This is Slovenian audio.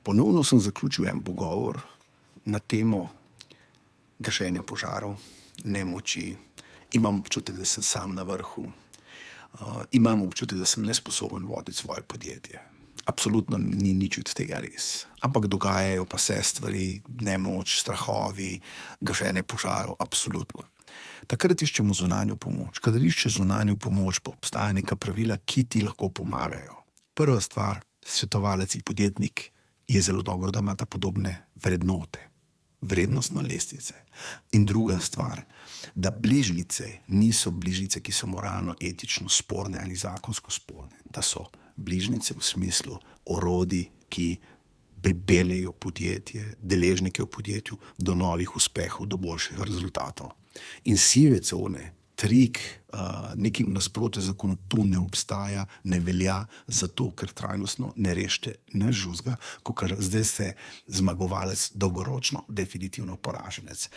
Ponovno sem zaključil en pogovor na temo gašenja požarov, nemoči. Imam občutek, da sem sam na vrhu. Imam občutek, da sem nesposoben voditi svoje podjetje. Absolutno ni nič od tega res. Ampak dogajajo pa se stvari, nemoč, strahovi, gašenje požarov, absolutno. Takrat iščemo zunanjo pomoč. Kadar iščeš zunanjo pomoč, pa obstaja neka pravila, ki ti lahko pomagajo. Prva stvar, svetovalec in podjetnik je zelo dobro, da imata podobne vrednote, vrednostne lestvice. In druga stvar, da bližnjice niso bližnjice, ki so moralno, etično sporne ali zakonsko sporne. Da so bližnjice v smislu orodij, ki peljejo podjetje, deležnike v podjetju do novih uspehov, do boljših rezultatov. In sive cone, trik, nekaj nasprotja zakonu, to ne obstaja, ne velja, zato ker trajnostno ne rešite nič drugega, kakor zdaj ste zmagovalec dolgoročno, definitivno poraženec.